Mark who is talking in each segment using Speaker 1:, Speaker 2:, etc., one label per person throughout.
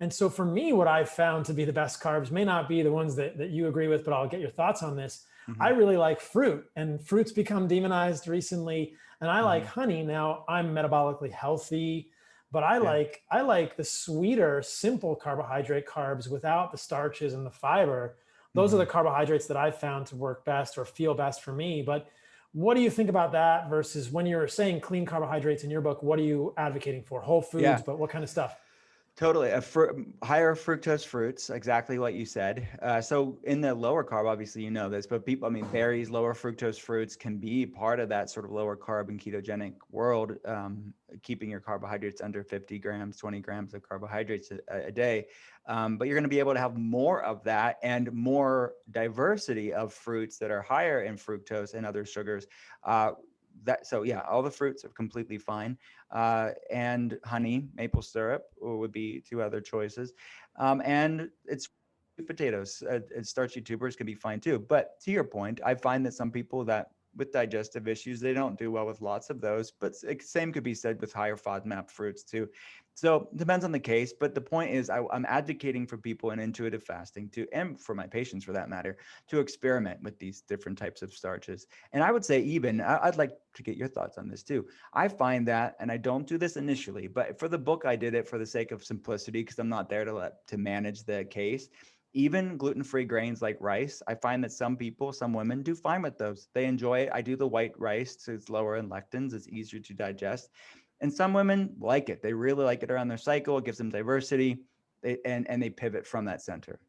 Speaker 1: And so for me, what I've found to be the best carbs may not be the ones that you agree with, but I'll get your thoughts on this.
Speaker 2: Mm-hmm.
Speaker 1: I really like fruit, and fruit's become demonized recently. And I like honey. Now I'm metabolically healthy, but I like the sweeter, simple carbohydrate carbs without the starches and the fiber. Those are the carbohydrates that I've found to work best or feel best for me. But what do you think about that versus when you're saying clean carbohydrates in your book? What are you advocating for? Whole foods, but what kind of stuff?
Speaker 2: Totally. Higher fructose fruits, exactly what you said. So in the lower carb, obviously, you know this, but people, I mean, berries, lower fructose fruits can be part of that sort of lower carb and ketogenic world, keeping your carbohydrates under 50 grams, 20 grams of carbohydrates a day. But you're going to be able to have more of that and more diversity of fruits that are higher in fructose and other sugars. So yeah, all the fruits are completely fine. And honey, maple syrup would be two other choices. And it's potatoes, and starchy tubers can be fine too. But to your point, I find that some people that with digestive issues, they don't do well with lots of those, but same could be said with higher FODMAP fruits too. So it depends on the case, but the point is I'm advocating for people in intuitive fasting to, and for my patients for that matter, to experiment with these different types of starches. And I would say even, I'd like to get your thoughts on this too. I find that, and I don't do this initially, but for the book, I did it for the sake of simplicity because I'm not there to manage the case. Even gluten-free grains like rice, I find that some people, some women do fine with those. They enjoy it. I do the white rice, so it's lower in lectins. It's easier to digest. And some women like it. They really like it around their cycle. It gives them diversity, and they pivot from that center.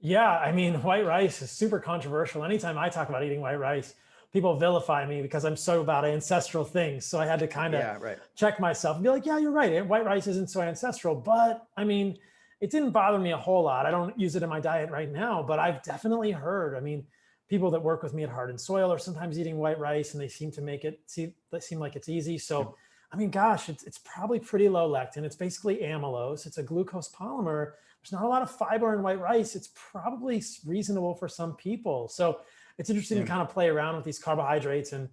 Speaker 1: Yeah, I mean, white rice is super controversial. Anytime I talk about eating white rice, people vilify me because I'm so about ancestral things. So I had to kind of check myself and be like, yeah, you're right. White rice isn't so ancestral. But I mean, it didn't bother me a whole lot. I don't use it in my diet right now, but I've definitely heard, I mean, people that work with me at Heart and Soil are sometimes eating white rice and they seem to make it seem like it's easy. So, I mean, gosh, it's probably pretty low lectin. It's basically amylose. It's a glucose polymer. There's not a lot of fiber in white rice. It's probably reasonable for some people. So it's interesting to kind of play around with these carbohydrates and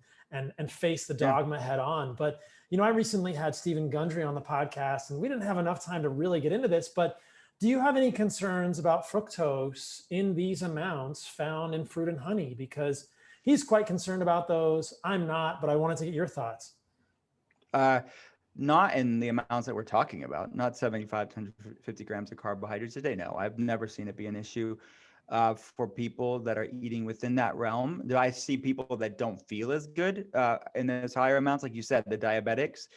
Speaker 1: face the dogma head on. But, you know, I recently had Stephen Gundry on the podcast and we didn't have enough time to really get into this, but do you have any concerns about fructose in these amounts found in fruit and honey? Because he's quite concerned about those. I'm not, but I wanted to get your thoughts.
Speaker 2: Not in the amounts that we're talking about, not 75 to 150 grams of carbohydrates a day. No, I've never seen it be an issue for people that are eating within that realm. Do I see people that don't feel as good in those higher amounts? Like you said, the diabetics,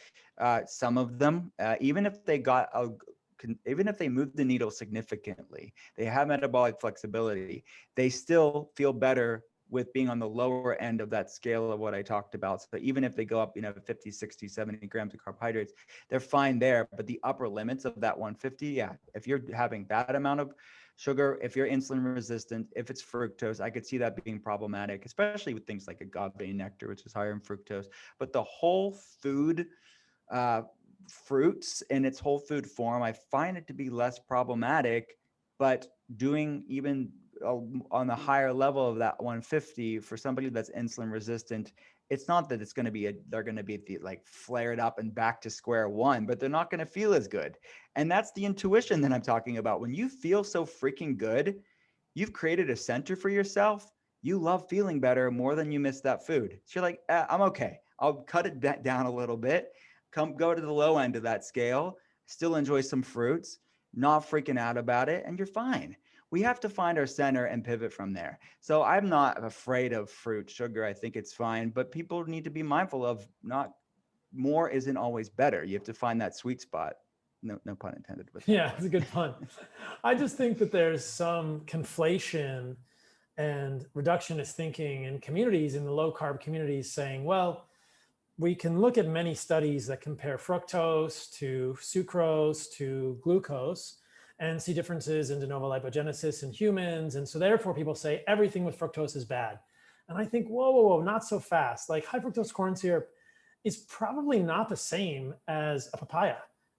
Speaker 2: some of them, even if they move the needle significantly, they have metabolic flexibility, they still feel better with being on the lower end of that scale of what I talked about. So even if they go up, 50, 60, 70 grams of carbohydrates, they're fine there. But the upper limits of that 150, yeah, if you're having that amount of sugar, if you're insulin resistant, if it's fructose, I could see that being problematic, especially with things like agave nectar, which is higher in fructose. But the whole food, fruits in its whole food form, I find it to be less problematic. But doing even on the higher level of that 150 for somebody that's insulin resistant, it's not that it's going to be they're going to be like flared up and back to square one, but they're not going to feel as good. And that's the intuition that I'm talking about. When you feel so freaking good, you've created a center for yourself. You love feeling better more than you miss that food. So you're like, I'm okay. I'll cut it down a little bit, go to the low end of that scale, still enjoy some fruits, not freaking out about it, and you're fine. We have to find our center and pivot from there. So I'm not afraid of fruit, sugar. I think it's fine, but people need to be mindful of not more isn't always better. You have to find that sweet spot. No pun intended with that.
Speaker 1: Yeah, it's a good pun. I just think that there's some conflation and reductionist thinking in communities, in the low carb communities, saying, well, we can look at many studies that compare fructose to sucrose to glucose and see differences in de novo lipogenesis in humans. And so therefore people say everything with fructose is bad. And I think, whoa, not so fast. Like high fructose corn syrup is probably not the same as a papaya.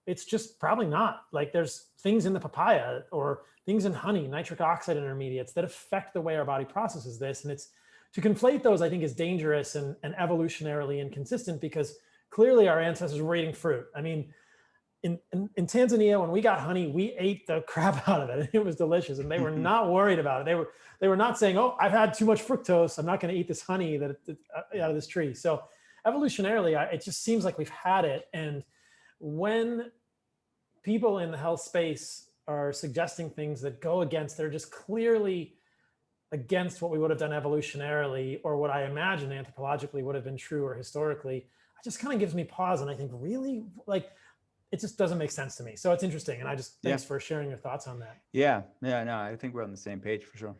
Speaker 1: It's just probably not. Like there's things in the papaya or things in honey, nitric oxide intermediates that affect the way our body processes this. And it's to conflate those, I think, is dangerous and evolutionarily inconsistent because clearly our ancestors were eating fruit. I mean, in Tanzania, when we got honey, we ate the crap out of it. It was delicious, and they were not worried about it. They were not saying, "Oh, I've had too much fructose. I'm not going to eat this honey out of this tree." So, evolutionarily, it just seems like we've had it. And when people in the health space are suggesting things that go against, they're just clearly against what we would have done evolutionarily, or what I imagine anthropologically would have been true or historically, it just kind of gives me pause. And I think, really, like, it just doesn't make sense to me. So it's interesting. And thanks for sharing your thoughts on that.
Speaker 2: Yeah. No, I think we're on the same page for sure.